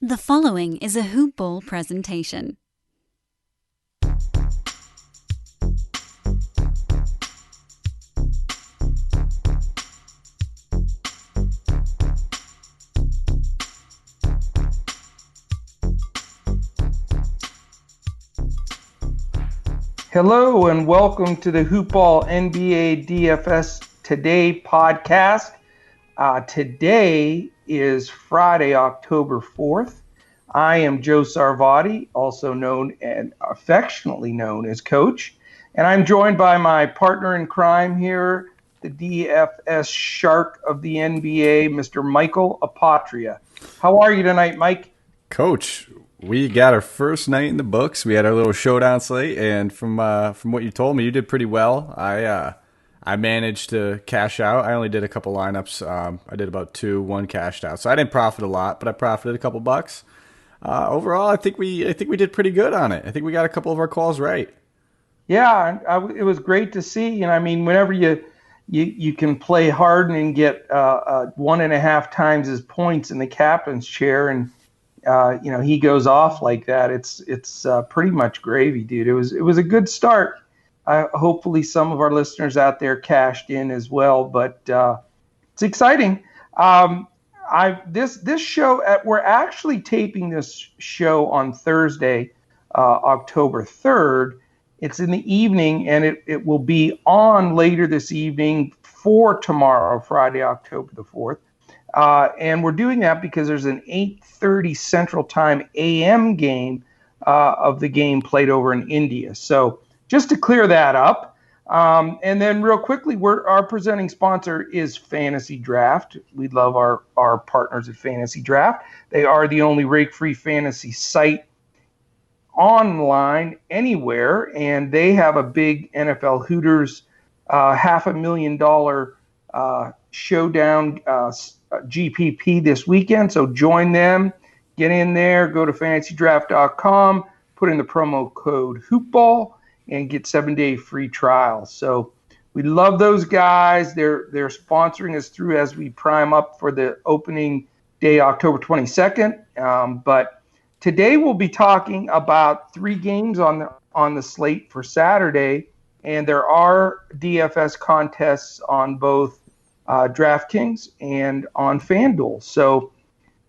The following is a Hoop Ball presentation. Hello and welcome to the Hoop Ball NBA DFS Today podcast. Today is Friday, October 4th. I am Joe Sarvati, also known and affectionately known as Coach, and I'm joined by my partner in crime here, the DFS shark of the NBA, Mr. Michael Apotria. How are you tonight, Mike? Coach, we got our first night in the books. We had our little showdown slate, and from what you told me, you did pretty well. I managed to cash out. I only did a couple lineups. I did about one cashed out, so I didn't profit a lot, but I profited a couple bucks. Overall, I think we did pretty good on it. I think we got a couple of our calls right. Yeah, it was great to see. I mean, whenever you can play hard and get 1.5 times his points in the captain's chair, and he goes off like that. It's pretty much gravy, dude. It was a good start. Hopefully, some of our listeners out there cashed in as well, but it's exciting. This show we're actually taping this show on Thursday, October 3rd. It's in the evening, and it will be on later this evening for tomorrow, Friday, October the 4th. And we're doing that because there's an 8:30 Central Time AM game of the game played over in India. So just to clear that up. And then real quickly, our presenting sponsor is Fantasy Draft. We love our partners at Fantasy Draft. They are the only rake-free fantasy site online anywhere, and they have a big NFL Hooters $500,000 showdown GPP this weekend. So join them, get in there, go to fantasydraft.com, put in the promo code HoopBall, and get 7-day free trial. So we love those guys. They're sponsoring us through as we prime up for the opening day, October 22nd. But today we'll be talking about 3 games on the slate for Saturday, and there are DFS contests on both DraftKings and on FanDuel. So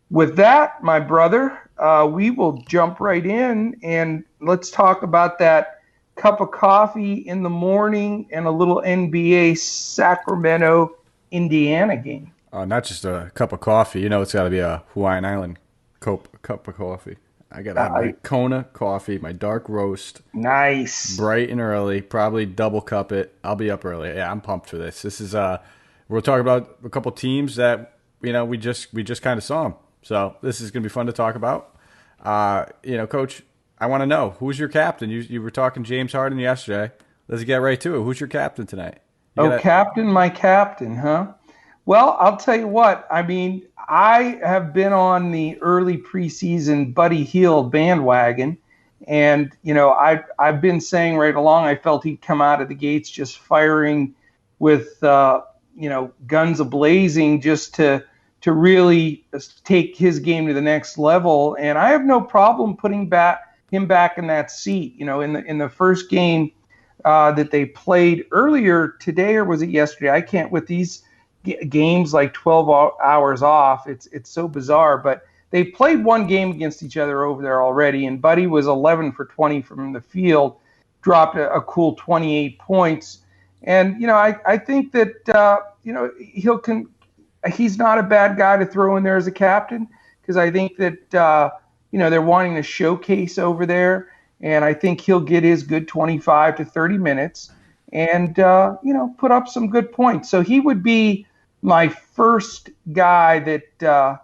with that, my brother, we will jump right in and let's talk about that cup of coffee in the morning and a little NBA Sacramento, Indiana game. Not just a cup of coffee. It's got to be a Hawaiian Island cup of coffee. I got to have my Kona coffee, my dark roast. Nice. Bright and early, probably double cup it. I'll be up early. Yeah, I'm pumped for this. This is we're talking about a couple teams that we just kind of saw them. So this is going to be fun to talk about. Coach, I want to know, who's your captain? You were talking James Harden yesterday. Let's get right to it. Who's your captain tonight? Captain, my captain, huh? Well, I'll tell you what. I mean, I have been on the early preseason Buddy Hield bandwagon, and I've been saying right along I felt he'd come out of the gates just firing with guns a-blazing, just to really take his game to the next level. And I have no problem putting him back in that seat. In the first game that they played earlier today, or was it yesterday? I can't, with these games like 12 hours off, it's so bizarre. But they played one game against each other over there already, and Buddy was 11 for 20 from the field, dropped a cool 28 points. And I think that he's not a bad guy to throw in there as a captain, because I think that they're wanting to showcase over there, and I think he'll get his good 25 to 30 minutes and put up some good points. So he would be my first guy that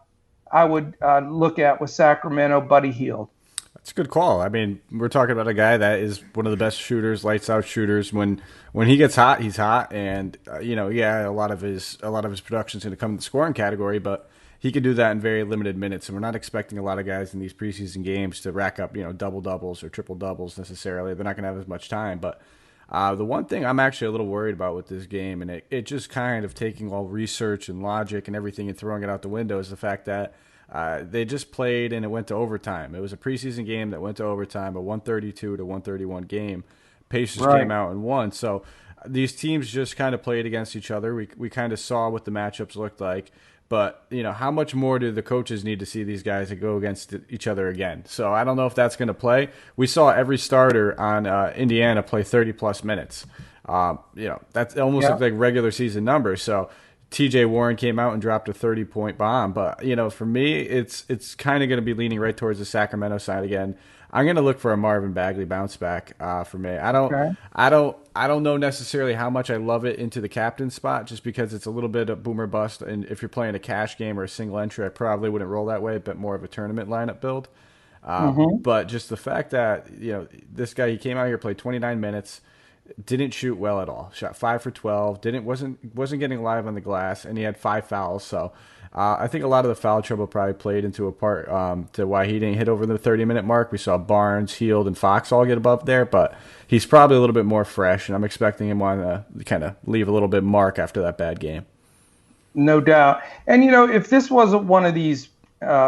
I would look at with Sacramento, Buddy Hield. That's a good call. I mean, we're talking about a guy that is one of the best shooters, lights out shooters. When he gets hot, he's hot, and a lot of his production is going to come in the scoring category, but he can do that in very limited minutes. And we're not expecting a lot of guys in these preseason games to rack up double doubles or triple doubles necessarily. They're not going to have as much time. But the one thing I'm actually a little worried about with this game, and it just kind of taking all research and logic and everything and throwing it out the window, is the fact that They just played and it went to overtime. It was a preseason game that went to overtime, a 132 to 131 game. Pacers came out and won. So these teams just kind of played against each other. We kind of saw what the matchups looked like. But, how much more do the coaches need to see these guys to go against each other again? So I don't know if that's going to play. We saw every starter on Indiana play 30-plus minutes. That's almost like regular season numbers. So TJ Warren came out and dropped a 30-point bomb. But, for me, it's kind of going to be leaning right towards the Sacramento side again. I'm going to look for a Marvin Bagley bounce back for me. I don't know necessarily how much I love it into the captain spot, just because it's a little bit of boomer bust. And if you're playing a cash game or a single entry, I probably wouldn't roll that way, but more of a tournament lineup build. But just the fact that this guy, he came out here, played 29 minutes, didn't shoot well at all. Shot 5 for 12, wasn't getting live on the glass, and he had 5 fouls. So I think a lot of the foul trouble probably played into a part to why he didn't hit over the 30-minute mark. We saw Barnes, Hield, and Fox all get above there, but he's probably a little bit more fresh, and I'm expecting him to kind of leave a little bit mark after that bad game. No doubt. And, if this wasn't one of these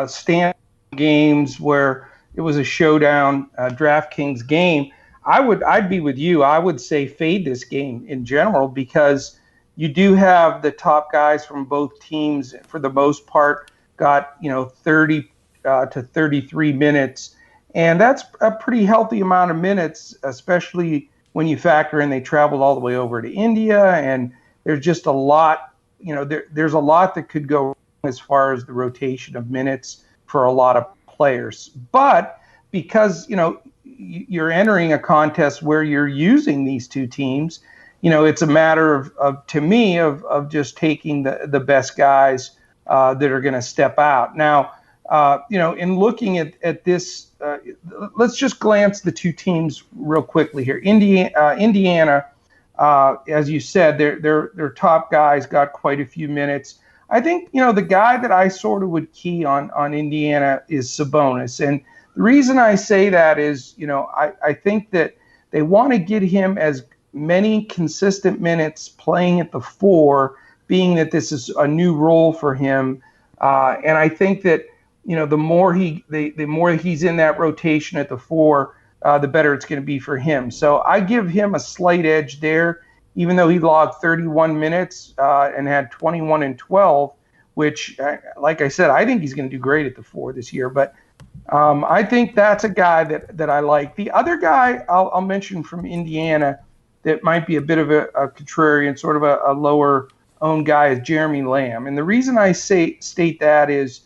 stand games where it was a showdown DraftKings game, I'd be with you. I would say fade this game in general, because you do have the top guys from both teams, for the most part, got 30 to 33 minutes, and that's a pretty healthy amount of minutes, especially when you factor in they traveled all the way over to India, and there's just a lot. There's a lot that could go wrong as far as the rotation of minutes for a lot of players. But because you're entering a contest where you're using these two teams, it's a matter of just taking the best guys that are going to step out. Now, in looking at this, let's just glance the two teams real quickly here. Indiana, as you said, their top guys got quite a few minutes. I think, the guy that I sort of would key on Indiana is Sabonis. And the reason I say that is, I think that they want to get him as many consistent minutes playing at the 4, being that this is a new role for him. And I think that, the more he's in that rotation at the 4, the better it's going to be for him. So I give him a slight edge there, even though he logged 31 minutes and had 21 and 12, which, like I said, I think he's going to do great at the 4 this year. But I think that's a guy that I like. The other guy I'll mention from Indiana that might be a bit of a contrarian, sort of a lower-owned guy, is Jeremy Lamb. And the reason I state that is,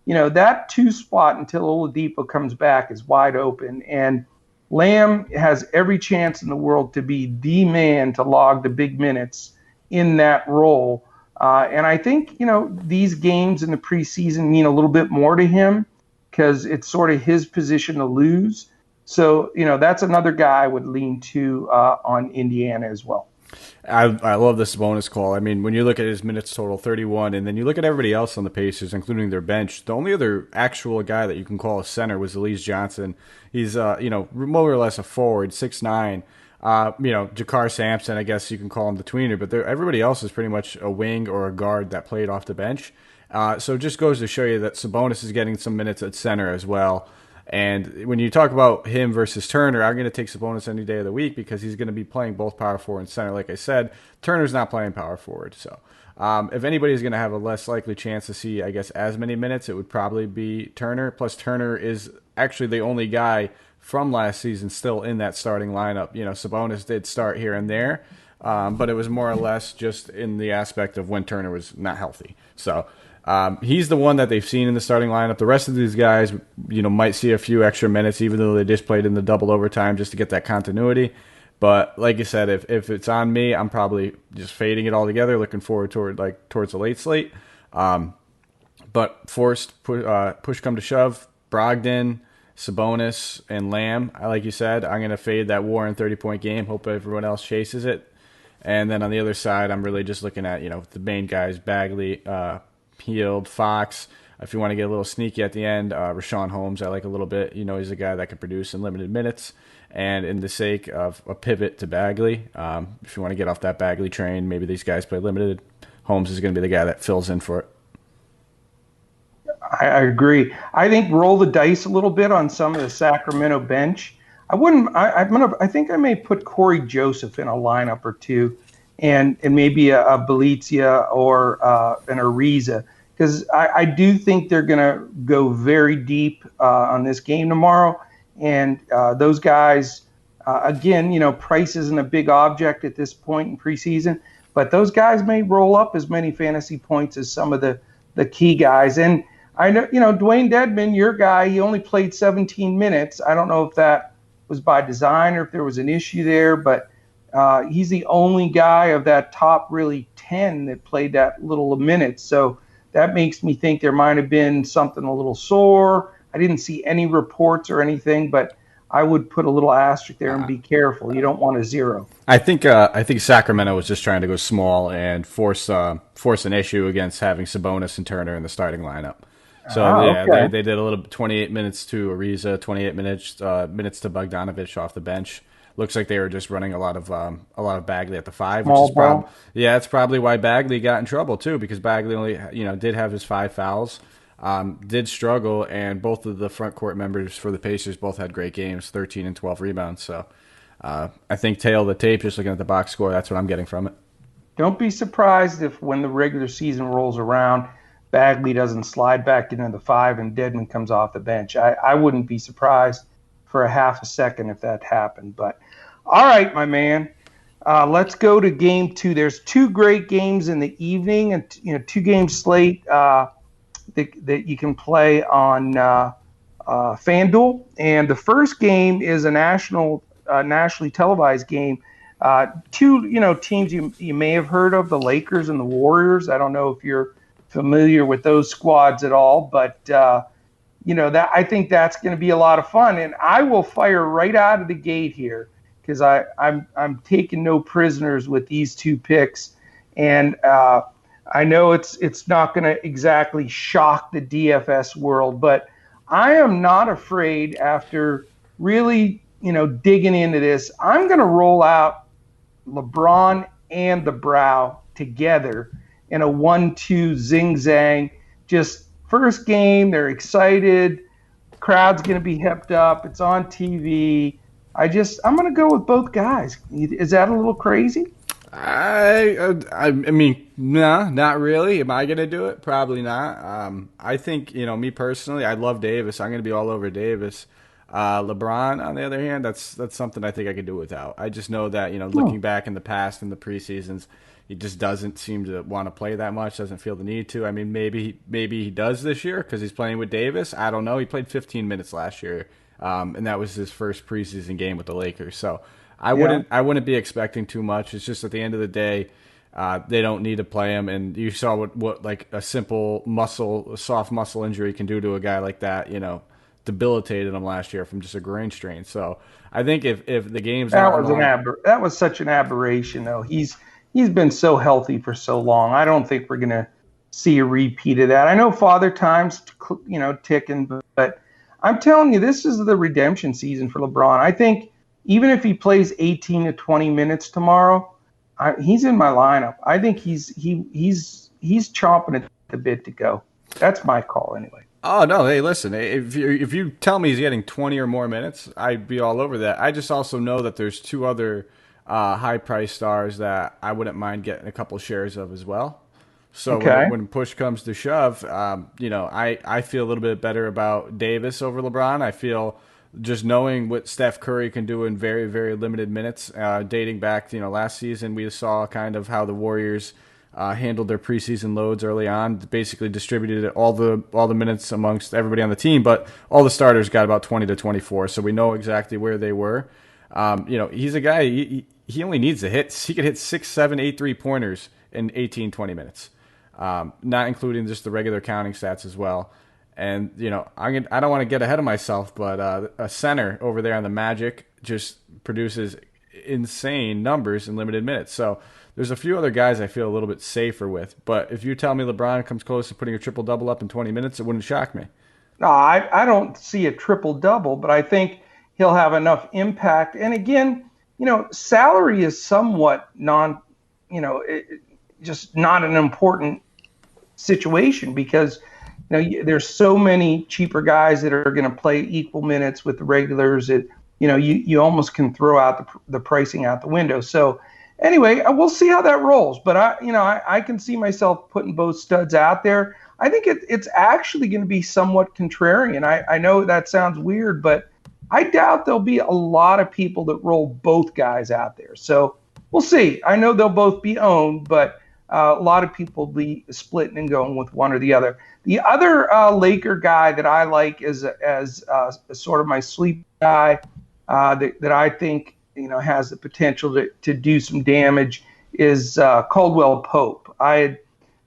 that 2 spot until Oladipo comes back is wide open. And Lamb has every chance in the world to be the man to log the big minutes in that role. And I think, these games in the preseason mean a little bit more to him, because it's sort of his position to lose. So, that's another guy I would lean to on Indiana as well. I love this bonus call. I mean, when you look at his minutes total, 31, and then you look at everybody else on the Pacers, including their bench, the only other actual guy that you can call a center was Elise Johnson. He's, more or less a forward, 6'9". Jakar Sampson, I guess you can call him the tweener, but everybody else is pretty much a wing or a guard that played off the bench. So it just goes to show you that Sabonis is getting some minutes at center as well. And when you talk about him versus Turner, I'm going to take Sabonis any day of the week, because he's going to be playing both power forward and center. Like I said, Turner's not playing power forward. So if anybody's going to have a less likely chance to see, I guess, as many minutes, it would probably be Turner. Plus, Turner is actually the only guy from last season still in that starting lineup. Sabonis did start here and there, but it was more or less just in the aspect of when Turner was not healthy. So he's the one that they've seen in the starting lineup. The rest of these guys, might see a few extra minutes, even though they just played in the double overtime just to get that continuity. But like you said, if it's on me, I'm probably just fading it all together, looking forward towards a late slate. But push come to shove, Brogdon, Sabonis, and Lamb. Like you said, I'm going to fade that Warren 30-point game. Hope everyone else chases it. And then on the other side, I'm really just looking at the main guys: Bagley, Hield, Fox. If you want to get a little sneaky at the end, Rashawn Holmes I like a little bit. He's a guy that can produce in limited minutes. And in the sake of a pivot to Bagley, if you want to get off that Bagley train, maybe these guys play limited, Holmes is going to be the guy that fills in for it. I agree. I think roll the dice a little bit on some of the Sacramento bench. I wouldn't. I think I may put Corey Joseph in a lineup or two, and maybe a Belizia or an Ariza, because I do think they're going to go very deep on this game tomorrow, and those guys. Again, price isn't a big object at this point in preseason, but those guys may roll up as many fantasy points as some of the key guys. And I know, Dwayne Dedman, your guy, he only played 17 minutes. I don't know if that was by design or if there was an issue there, but he's the only guy of that top really 10 that played that little minutes. So that makes me think there might have been something a little sore. I didn't see any reports or anything, but I would put a little asterisk there and be careful. You don't want a zero. I think Sacramento was just trying to go small and force an issue against having Sabonis and Turner in the starting lineup. So okay. they did a little 28 minutes to Ariza, 28 minutes to Bogdanovich off the bench. Looks like they were just running a lot of Bagley at the 5, which is that's probably why Bagley got in trouble too, because Bagley only did have his 5 fouls. Did struggle, and both of the front court members for the Pacers both had great games, 13 and 12 rebounds. So I think tail of the tape, just looking at the box score, that's what I'm getting from it. Don't be surprised if when the regular season rolls around, Bagley doesn't slide back into the 5 and Dedman comes off the bench. I wouldn't be surprised for a half a second if that happened. But all right, my man, let's go to game 2. There's 2 great games in the evening, and 2-game slate. That you can play on FanDuel, and the first game is a nationally televised game. 2 teams you may have heard of, the Lakers and the Warriors. I don't know if you're familiar with those squads at all, but that I think that's going to be a lot of fun. And I will fire right out of the gate here because I'm taking no prisoners with these 2 picks, and I know it's not going to exactly shock the DFS world, but I am not afraid after really, digging into this. I'm going to roll out LeBron and the Brow together in a 1-2 zing-zang. Just first game, they're excited. Crowd's going to be hepped up. It's on TV. I'm going to go with both guys. Is that a little crazy? I mean, nah, not really. Am I going to do it? Probably not. I think, me personally, I love Davis. I'm going to be all over Davis. LeBron, on the other hand, that's something I think I could do without. I just know that, looking back in the past in the preseasons, he just doesn't seem to want to play that much, doesn't feel the need to. I mean, maybe he does this year because he's playing with Davis. I don't know. He played 15 minutes last year, and that was his first preseason game with the Lakers. So I wouldn't be expecting too much. It's just at the end of the day, they don't need to play him. And you saw what like a simple soft muscle injury can do to a guy like that. Debilitated him last year from just a groin strain. So I think if the game's that was such an aberration though. He's been so healthy for so long. I don't think we're gonna see a repeat of that. I know Father Time's ticking, but I'm telling you, this is the redemption season for LeBron. I think. Even if he plays 18 to 20 minutes tomorrow, he's in my lineup. I think he's chomping at the bit to go. That's my call anyway. Oh no! Hey, listen. If you tell me he's getting 20 or more minutes, I'd be all over that. I just also know that there's 2 other high price stars that I wouldn't mind getting a couple shares of as well. So when push comes to shove, I feel a little bit better about Davis over LeBron. I feel. Just knowing what Steph Curry can do in very, very limited minutes, dating back to last season, we saw kind of how the Warriors handled their preseason loads early on. Basically, distributed all the minutes amongst everybody on the team, but all the starters got about 20 to 24, so we know exactly where they were. He's a guy. He only needs the hits. He could hit 6, 7, 8 3-pointers in 18, 20 minutes, not including just the regular counting stats as well. And, I don't want to get ahead of myself, but a center over there on the Magic just produces insane numbers in limited minutes. So there's a few other guys I feel a little bit safer with. But if you tell me LeBron comes close to putting a triple-double up in 20 minutes, it wouldn't shock me. No, I don't see a triple-double, but I think he'll have enough impact. And again, salary is somewhat just not an important situation because – there's so many cheaper guys that are going to play equal minutes with the regulars that, you almost can throw out the pricing out the window. So anyway, we'll see how that rolls. But I can see myself putting both studs out there. I think it's actually going to be somewhat contrarian. I know that sounds weird, but I doubt there'll be a lot of people that roll both guys out there. So we'll see. I know they'll both be owned, but a lot of people will be splitting and going with one or the other. The other Laker guy that I like as sort of my sleep guy that I think has the potential to do some damage is Caldwell Pope. I had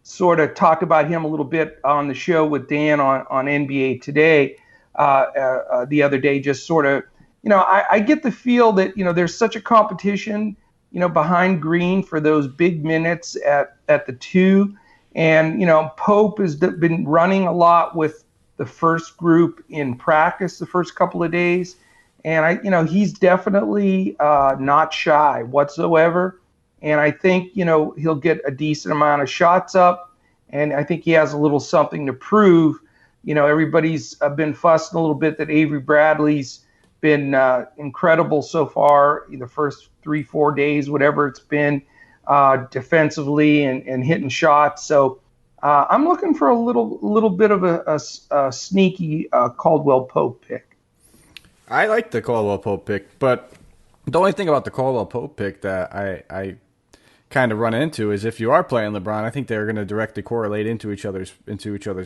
sort of talked about him a little bit on the show with Dan on NBA Today the other day. Just sort of, I get the feel that there's such a competition behind Green for those big minutes at the 2. And, Pope has been running a lot with the first group in practice the first couple of days. And, he's definitely not shy whatsoever. And I think, he'll get a decent amount of shots up. And I think he has a little something to prove. Everybody's been fussing a little bit that Avery Bradley's been incredible so far in the first 3-4 days, whatever it's been, defensively and hitting shots. So I'm looking for a little bit of a sneaky Caldwell Pope pick. I like the Caldwell Pope pick, but the only thing about the Caldwell Pope pick that I kind of run into is if you are playing LeBron, I think they're going to directly correlate into each other's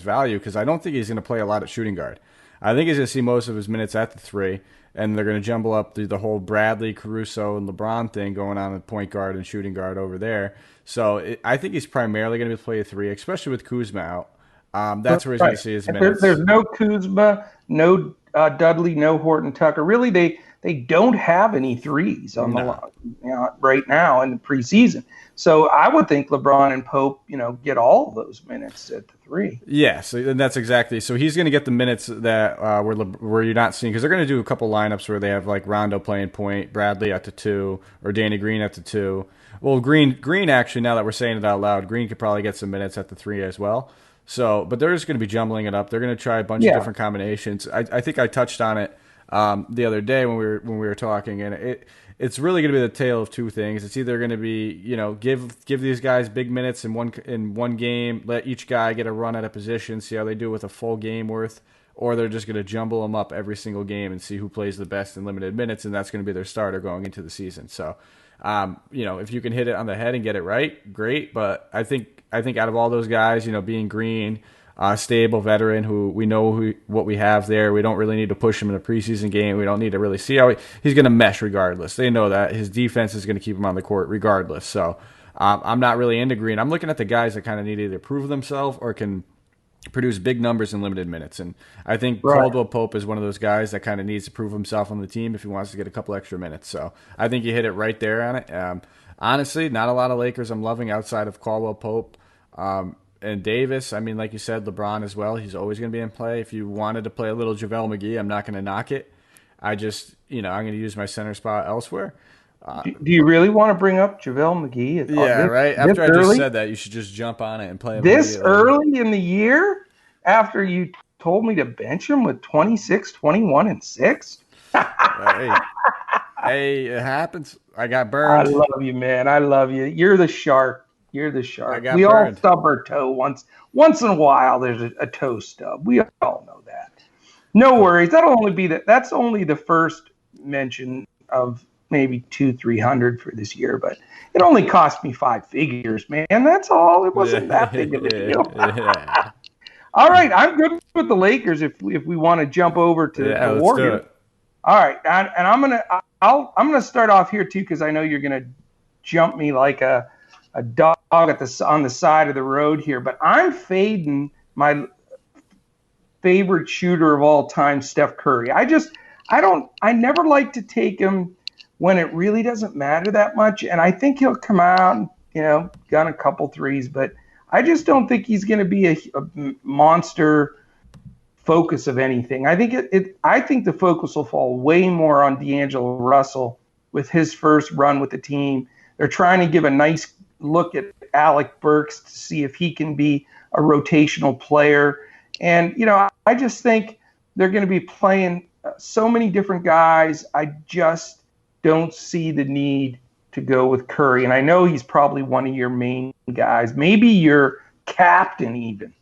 value, because I don't think he's going to play a lot at shooting guard. I think he's going to see most of his minutes at the 3. And they're going to jumble up the whole Bradley, Caruso, and LeBron thing going on at point guard and shooting guard over there. So I think he's primarily going to play a 3, especially with Kuzma out. That's where he's going to see his minutes. There's no Kuzma, no Dudley, no Horton Tucker. Really, they don't have any threes on the line, right now in the preseason. So I would think LeBron and Pope, get all of those minutes at the 3. Yes, and that's exactly. So he's going to get the minutes that where you're not seeing, because they're going to do a couple lineups where they have like Rondo playing point, Bradley at the 2, or Danny Green at the 2. Well, Green actually, now that we're saying it out loud, Green could probably get some minutes at the 3 as well. So, but they're just going to be jumbling it up. They're going to try a bunch of different combinations. I think I touched on it the other day when we were talking, and it's really going to be the tale of two things. It's either going to be, give these guys big minutes in one game, let each guy get a run at a position, see how they do with a full game worth, or they're just going to jumble them up every single game and see who plays the best in limited minutes, and that's going to be their starter going into the season. So, if you can hit it on the head and get it right, great. But I think out of all those guys, being Green, stable veteran who we know what we have there. We don't really need to push him in a preseason game. We don't need to really see how he's going to mesh regardless. They know that his defense is going to keep him on the court regardless. So I'm not really into Green. I'm looking at the guys that kind of need to either prove themselves or can produce big numbers in limited minutes. And I think Caldwell Pope is one of those guys that kind of needs to prove himself on the team if he wants to get a couple extra minutes. So I think you hit it right there on it. Honestly, not a lot of Lakers I'm loving outside of Caldwell Pope. And Davis, I mean, like you said, LeBron as well. He's always going to be in play. If you wanted to play a little JaVale McGee, I'm not going to knock it. I just, I'm going to use my center spot elsewhere. Do you really want to bring up JaVale McGee? Yeah, right. After I just said that, you should just jump on it and play him this early in the year, after you told me to bench him with 26, 21, and 6. Hey, it happens. I got burned. I love you, man. I love you. You're the shark. You're the shark. We burned. all stub our toe once in a while. There's a toe stub. We all know that. No worries. That's only the first mention of maybe 200-300 for this year, but it only cost me 5 figures, man. That's all. It wasn't that big of a deal. All right, I'm good with the Lakers. If we want to jump over to the Warriors. All right, and I'm gonna start off here too, because I know you're gonna jump me like a dog on the side of the road here, but I'm fading my favorite shooter of all time, Steph Curry. I never like to take him when it really doesn't matter that much, and I think he'll come out and, gun a couple threes, but I just don't think he's going to be a monster focus of anything. I think the focus will fall way more on D'Angelo Russell with his first run with the team. They're trying to give a nice look at Alec Burks to see if he can be a rotational player. And, I just think they're going to be playing so many different guys. I just don't see the need to go with Curry. And I know he's probably one of your main guys, maybe your captain even.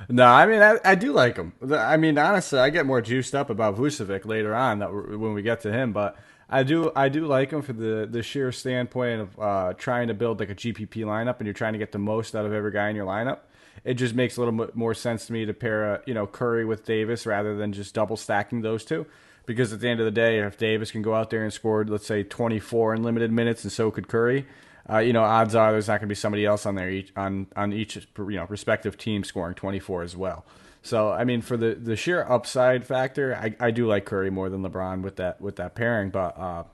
No, I mean, I do like him. I mean, honestly, I get more juiced up about Vucevic later on when we get to him, but I do like him for the sheer standpoint of trying to build like a GPP lineup, and you're trying to get the most out of every guy in your lineup. It just makes a little bit more sense to me to pair Curry with Davis rather than just double stacking those two. Because at the end of the day, if Davis can go out there and score, let's say 24 in limited minutes, and so could Curry, odds are there's not going to be somebody else on there on each respective team scoring 24 as well. So I mean, for the sheer upside factor, I do like Curry more than LeBron with that pairing. But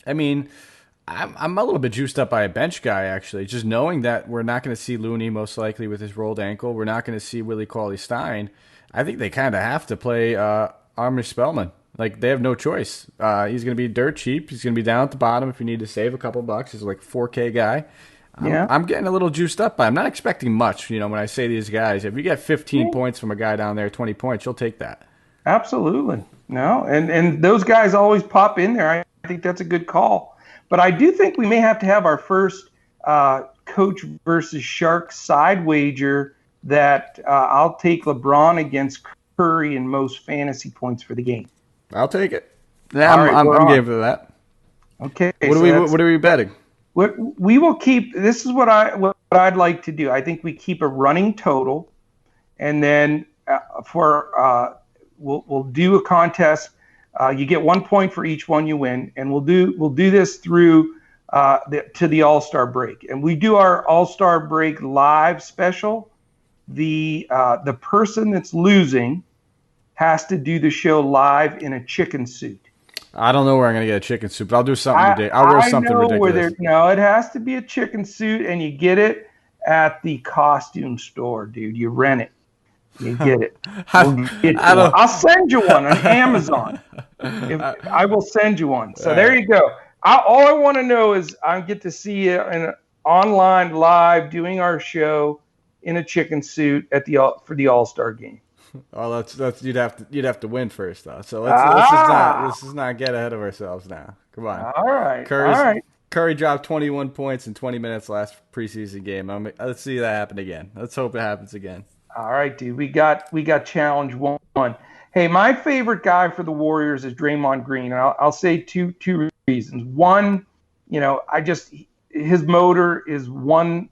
I mean, I'm a little bit juiced up by a bench guy actually, just knowing that we're not going to see Looney most likely with his rolled ankle. We're not going to see Willie Cauley-Stein. I think they kind of have to play Armor Spellman. Like, they have no choice. He's going to be dirt cheap. He's going to be down at the bottom if you need to save a couple bucks. He's like a 4K guy. I'm getting a little juiced up, but I'm not expecting much. When I say these guys, if you get 15 points from a guy down there, 20 points, you'll take that. Absolutely. No, and those guys always pop in there. I think that's a good call. But I do think we may have to have our first Coach versus Shark side wager that I'll take LeBron against Curry in most fantasy points for the game. I'll take it. Yeah, I'm game for that. Okay. What are we betting? We will keep. This is what I'd like to do. I think we keep a running total, and then we'll do a contest. You get 1 point for each one you win, and we'll do this through to the All-Star break. And we do our All-Star break live special. The person that's losing has to do the show live in a chicken suit. I don't know where I'm going to get a chicken suit, but I'll do something ridiculous. I'll wear something ridiculous. It has to be a chicken suit, and you get it at the costume store, dude. You rent it. You get it. I'll send you one on Amazon. I will send you one. So there you go. All I want to know is I get to see you online live doing our show in a chicken suit for the All-Star game. Oh, that's you'd have to win first though. So let's just not get ahead of ourselves now. Come on. All right. Curry dropped 21 points in 20 minutes last preseason game. Let's see that happen again. Let's hope it happens again. All right, dude. We got challenge one. Hey, my favorite guy for the Warriors is Draymond Green. And I'll say two reasons. One, his motor is one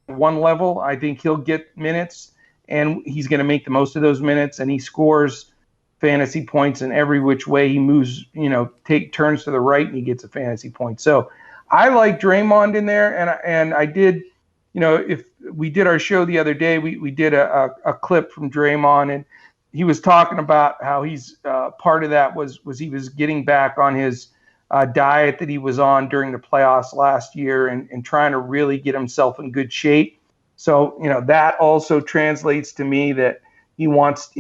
level. I think he'll get minutes, and he's going to make the most of those minutes, and he scores fantasy points in every which way he moves, turns to the right and he gets a fantasy point. So I like Draymond in there, and I did, if we did our show the other day, we did a clip from Draymond, and he was talking about how he's part of that was he was getting back on his diet that he was on during the playoffs last year and trying to really get himself in good shape. So, that also translates to me that he wants,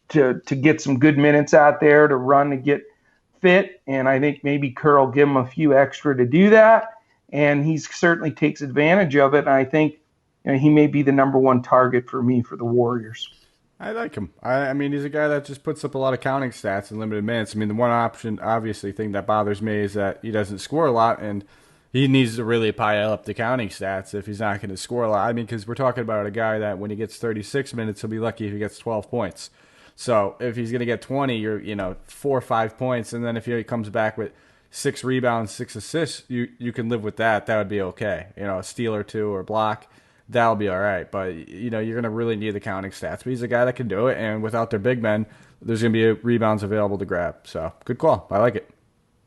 to get some good minutes out there to run and get fit. And I think maybe Kerr will give him a few extra to do that. And he certainly takes advantage of it. And I think he may be the number one target for me for the Warriors. I like him. I mean, he's a guy that just puts up a lot of counting stats in limited minutes. I mean, the one thing that bothers me is that he doesn't score a lot, and he needs to really pile up the counting stats if he's not going to score a lot. I mean, because we're talking about a guy that when he gets 36 minutes, he'll be lucky if he gets 12 points. So if he's going to get 20, you're 4 or 5 points, and then if he comes back with 6 rebounds, 6 assists, you can live with that. That would be okay. A steal or two or block, that'll be all right. But you're going to really need the counting stats. But he's a guy that can do it, and without their big men, there's going to be rebounds available to grab. So good call. I like it.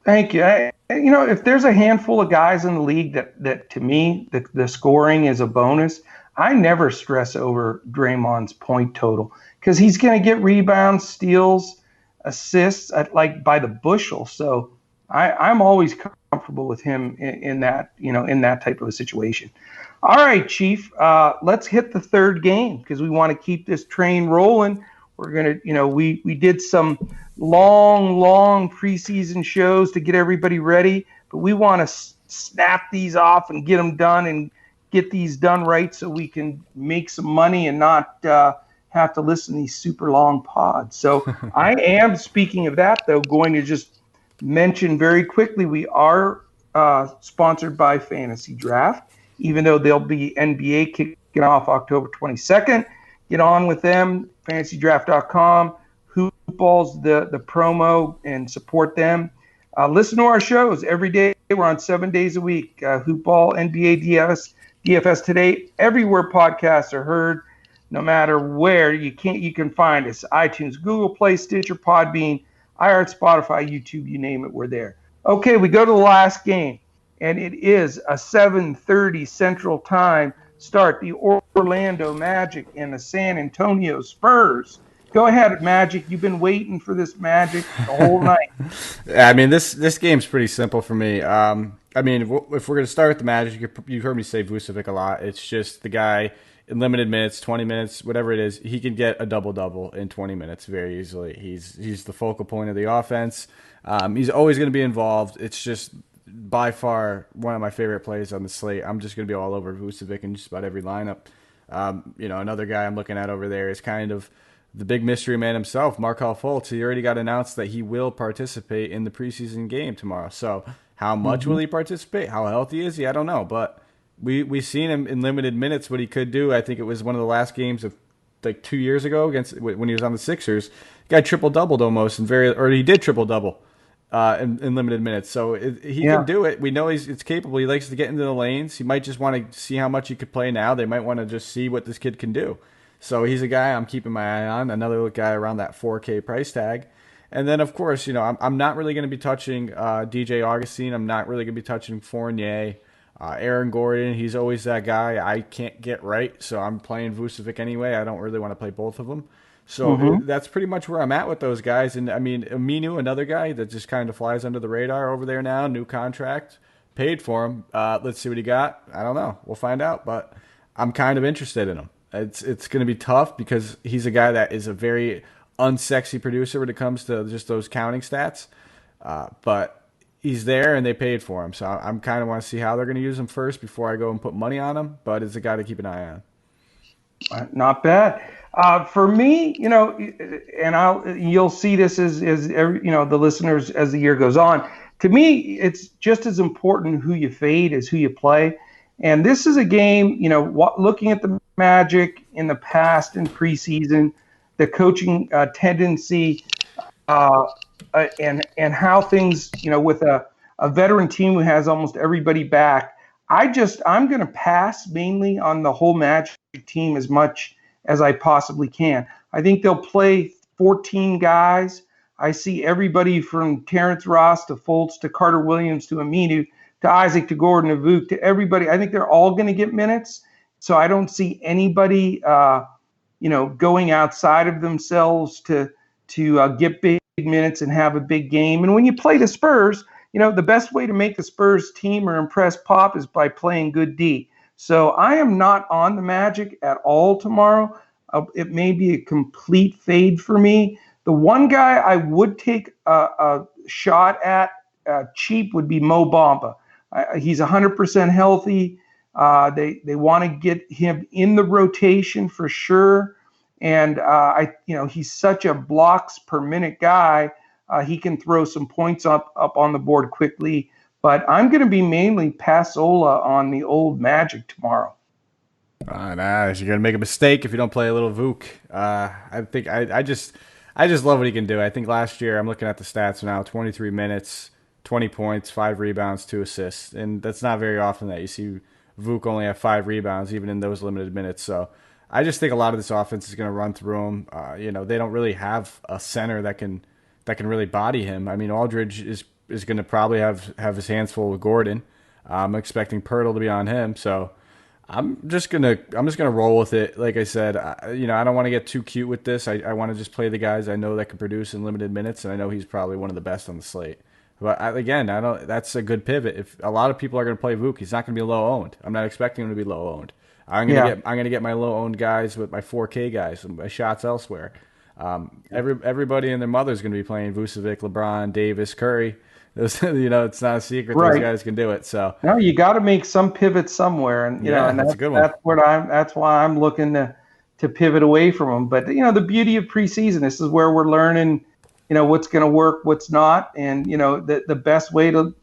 Thank you. If there's a handful of guys in the league that to me, the scoring is a bonus, I never stress over Draymond's point total because he's going to get rebounds, steals, assists by the bushel. So I'm always comfortable with him in that type of a situation. All right, Chief, let's hit the third game because we want to keep this train rolling. We're going to, we did some long preseason shows to get everybody ready, but we want to snap these off and get them done and get these done right so we can make some money and not have to listen to these super long pods. So I am, speaking of that, though, going to just mention very quickly, we are sponsored by Fantasy Draft, even though they'll be NBA kicking off October 22nd. Get on with them, fantasydraft.com. Hoopball's the promo, and support them. Listen to our shows every day. We're on 7 days a week. Hoopball, NBA DFS today. Everywhere podcasts are heard, no matter where you can find us. iTunes, Google Play, Stitcher, Podbean, iHeart, Spotify, YouTube, you name it, we're there. Okay, we go to the last game, and it is a 7:30 Central Time start. The Orlando Magic and the San Antonio Spurs. Go ahead, Magic. You've been waiting for this Magic the whole night. I mean, this game's pretty simple for me. I mean, if we're going to start with the Magic, you've heard me say Vucevic a lot. It's just the guy in limited minutes, 20 minutes, whatever it is, he can get a double-double in 20 minutes very easily. He's the focal point of the offense. He's always going to be involved. It's just by far one of my favorite plays on the slate. I'm just going to be all over Vucevic in just about every lineup. Another guy I'm looking at over there is kind of the big mystery man himself, Markelle Fultz. He already got announced that he will participate in the preseason game tomorrow. So how much will he participate? How healthy is he? I don't know. But we've seen him in limited minutes, what he could do. I think it was one of the last games of like 2 years ago against when he was on the Sixers. He got triple-doubled almost, or he did triple-double in limited minutes. So he can do it. We know it's capable. He likes to get into the lanes. He might just want to see how much he could play now. They might want to just see what this kid can do. So he's a guy I'm keeping my eye on, another guy around that 4K price tag. And then, of course, I'm not really going to be touching DJ Augustine. I'm not really going to be touching Fournier. Aaron Gordon, he's always that guy I can't get right, so I'm playing Vucevic anyway. I don't really want to play both of them. So that's pretty much where I'm at with those guys. And, I mean, Aminu, another guy that just kind of flies under the radar over there now, new contract, paid for him. Let's see what he got. I don't know. We'll find out, but I'm kind of interested in him. It's going to be tough because he's a guy that is a very unsexy producer when it comes to just those counting stats. But he's there and they paid for him. So I'm kind of want to see how they're going to use him first before I go and put money on him. But it's a guy to keep an eye on. Not bad. For me, and you'll see this as the listeners as the year goes on. To me, it's just as important who you fade as who you play. And this is a game, looking at the Magic in the past in preseason, the coaching tendency, and how things, with a veteran team who has almost everybody back. I'm going to pass mainly on the whole Magic team as much as I possibly can. I think they'll play 14 guys. I see everybody from Terrence Ross to Fultz to Carter Williams to Aminu to Isaac to Gordon to Vuk to everybody. I think they're all going to get minutes. So I don't see anybody, going outside of themselves to get big minutes and have a big game. And when you play the Spurs, the best way to make the Spurs team or impress Pop is by playing good D. So I am not on the Magic at all tomorrow. It may be a complete fade for me. The one guy I would take a shot at cheap would be Mo Bamba. He's 100% healthy. They want to get him in the rotation for sure. And he's such a blocks per minute guy. He can throw some points up on the board quickly. But I'm going to be mainly Passola on the old Magic tomorrow. You're going to make a mistake if you don't play a little Vuk. I think I just love what he can do. I think last year, I'm looking at the stats now, 23 minutes, 20 points, 5 rebounds, 2 assists. And that's not very often that you see Vuk only have 5 rebounds, even in those limited minutes. So I just think a lot of this offense is going to run through him. They don't really have a center that can really body him. I mean, Aldridge is going to probably have his hands full with Gordon. I'm expecting Pirtle to be on him. So I'm just gonna roll with it. Like I said, I don't want to get too cute with this. I want to just play the guys I know that can produce in limited minutes, and I know he's probably one of the best on the slate. But that's a good pivot. If a lot of people are going to play Vuk, he's not going to be low owned. I'm not expecting him to be low owned. I'm going to get my low owned guys with my 4K guys and my shots elsewhere. Everybody and their mother is going to be playing Vucevic, LeBron, Davis, Curry. It's not a secret. Right. Those guys can do it. So you got to make some pivot somewhere, and and that's a good one. That's why I'm looking to pivot away from them. But the beauty of preseason, this is where we're learning, what's going to work, what's not, and the best way to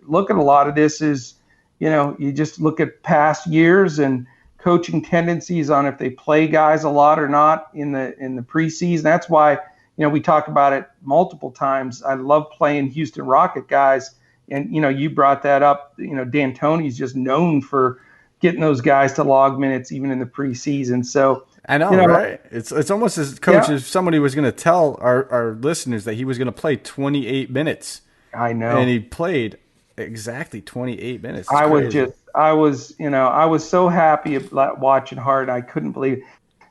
look at a lot of this is, you just look at past years and coaching tendencies on if they play guys a lot or not in the preseason. That's why we talk about it multiple times. I love playing Houston Rocket guys, and you brought that up. D'Antoni's just known for getting those guys to log minutes even in the preseason. So I know, right? It's almost as coach if somebody was going to tell our listeners that he was going to play 28 minutes. I know, and he played exactly 28 minutes. I was so happy watching Hart. I couldn't believe it.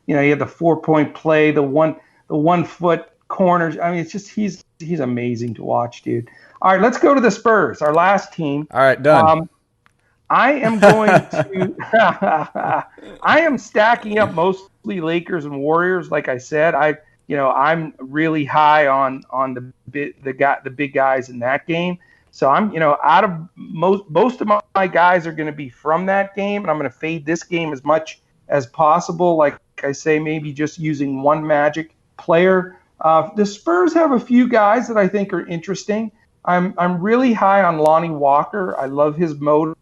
He had the 4-point play, the 1 foot corners. I mean, it's just he's amazing to watch, dude. All right, let's go to the Spurs, our last team. All right, done. I am going to I am stacking up mostly Lakers and Warriors. Like I said, I'm really high on the big guys in that game. So I'm, out of most of my guys are going to be from that game, and I'm going to fade this game as much as possible. Like I say, maybe just using one Magic player. The Spurs have a few guys that I think are interesting. I'm really high on Lonnie Walker. I love his motor.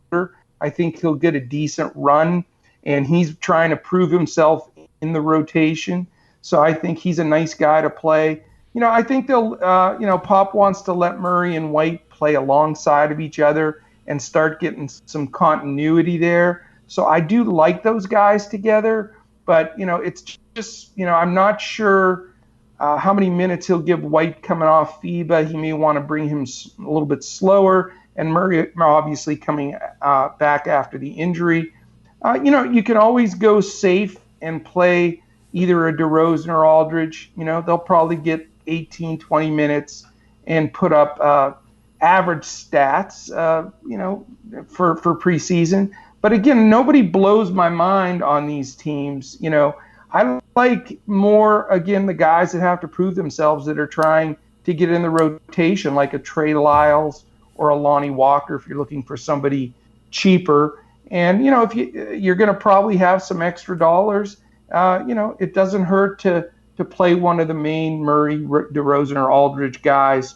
I think he'll get a decent run, and he's trying to prove himself in the rotation. So I think he's a nice guy to play. I think they'll, Pop wants to let Murray and White play alongside of each other and start getting some continuity there. So I do like those guys together, but, it's just, I'm not sure how many minutes he'll give White coming off FIBA. He may want to bring him a little bit slower, and Murray obviously coming back after the injury. You can always go safe and play either a DeRozan or Aldridge. They'll probably get 18, 20 minutes and put up average stats, for preseason. But again, nobody blows my mind on these teams. I like more, again, the guys that have to prove themselves that are trying to get in the rotation, like a Trey Lyles or a Lonnie Walker if you're looking for somebody cheaper. And, if you're going to probably have some extra dollars, it doesn't hurt to play one of the main Murray, DeRozan, or Aldridge guys,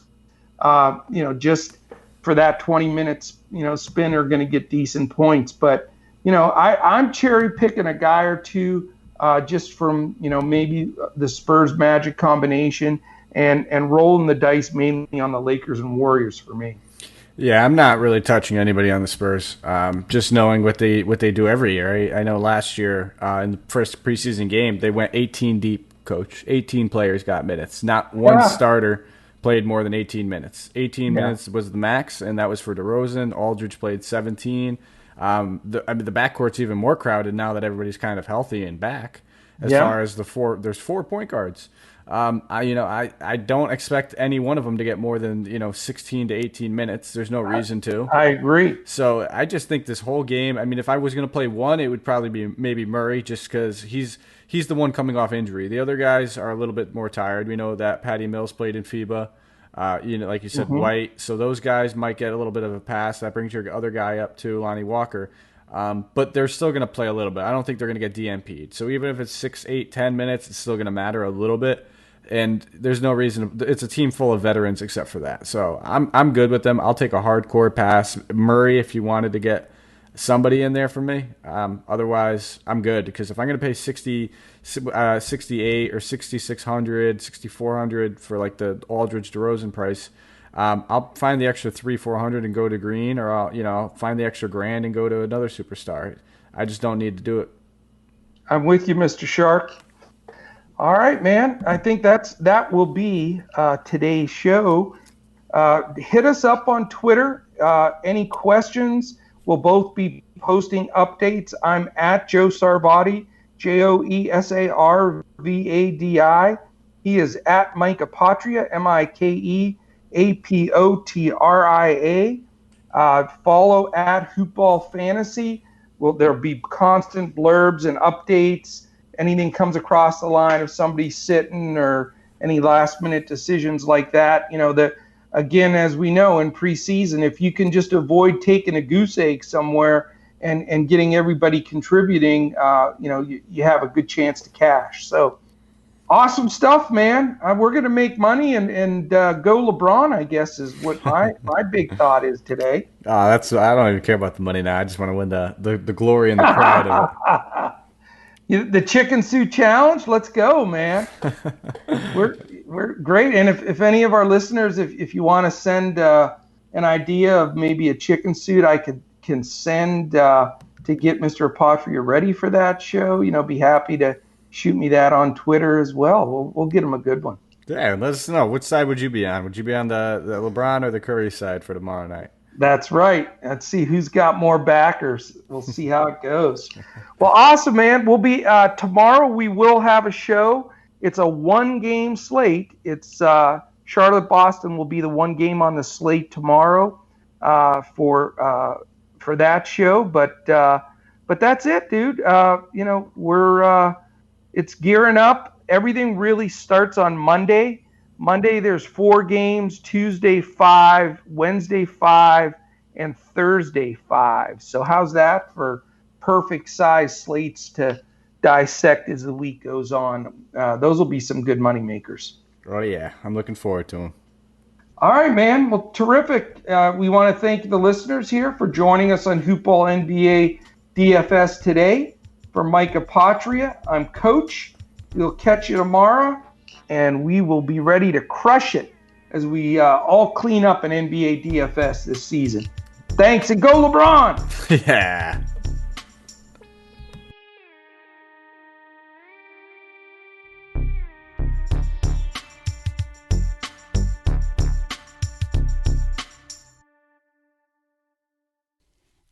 just for that 20 minutes, spin are going to get decent points. But, I'm cherry picking a guy or two just from, maybe the Spurs Magic combination and rolling the dice mainly on the Lakers and Warriors for me. Yeah, I'm not really touching anybody on the Spurs. Just knowing what they do every year. I know last year in the first preseason game they went 18 deep. Coach, 18 players got minutes. Not one starter played more than 18 minutes. 18 minutes was the max, and that was for DeRozan. Aldridge played 17. The backcourt's even more crowded now that everybody's kind of healthy and back. As far as there's 4 point guards. I don't expect any one of them to get more than 16 to 18 minutes. There's no reason to. I agree. So I just think this whole game. I mean, if I was going to play one, it would probably be maybe Murray, just because he's the one coming off injury. The other guys are a little bit more tired. We know that Patty Mills played in FIBA. Like you said, White. So those guys might get a little bit of a pass. That brings your other guy up to Lonnie Walker. But they're still going to play a little bit. I don't think they're going to get DNP'd. So even if it's 6, 8, 10 minutes, it's still going to matter a little bit. And there's no reason. It's a team full of veterans except for that. So I'm good with them. I'll take a hardcore pass. Murray, if you wanted to get somebody in there for me. Otherwise, I'm good, because if I'm going to pay 68 or 6,600, 6,400 for like the Aldridge DeRozan price, I'll find the extra 300-400 and go to Green, or I'll find the extra grand and go to another superstar. I just don't need to do it. I'm with you, Mr. Shark. All right, man. I think that will be today's show. Hit us up on Twitter. Any questions? We'll both be posting updates. I'm at Joe Sarvadi, JoeSarvadi. He is at Mike Apotria, MikeApotria. Follow at Hoopball Fantasy. There'll be constant blurbs and updates. Anything comes across the line of somebody sitting or any last-minute decisions like that. Again, as we know in preseason, if you can just avoid taking a goose egg somewhere and getting everybody contributing, you have a good chance to cash. So awesome stuff, man. We're going to make money and go LeBron, I guess, is what my big thought is today. I don't even care about the money now. I just want to win the glory and the pride of it. The chicken suit challenge. Let's go, man. We're great. And if any of our listeners, if you want to send an idea of maybe a chicken suit, I can send to get Mr. Apotria ready for that show. Be happy to shoot me that on Twitter as well. We'll get him a good one. Yeah, let us know. Which side would you be on? Would you be on the LeBron or the Curry side for tomorrow night? That's right. Let's see who's got more backers. We'll see how it goes. Well, awesome, man. We'll be tomorrow. We will have a show. It's a 1-game slate. It's Charlotte Boston will be the 1 game on the slate tomorrow for that show. But that's it, dude. We're it's gearing up. Everything really starts on Monday. Monday, there's 4 games, Tuesday 5, Wednesday 5, and Thursday 5. So how's that for perfect size slates to dissect as the week goes on? Those will be some good money makers. Oh, yeah. I'm looking forward to them. All right, man. Well, terrific. We want to thank the listeners here for joining us on Hoopball NBA DFS today. For Mike Apotria, I'm Coach. We'll catch you tomorrow, and we will be ready to crush it as we all clean up an NBA DFS this season. Thanks, and go LeBron! Yeah.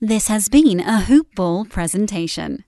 This has been a Hoop Ball presentation.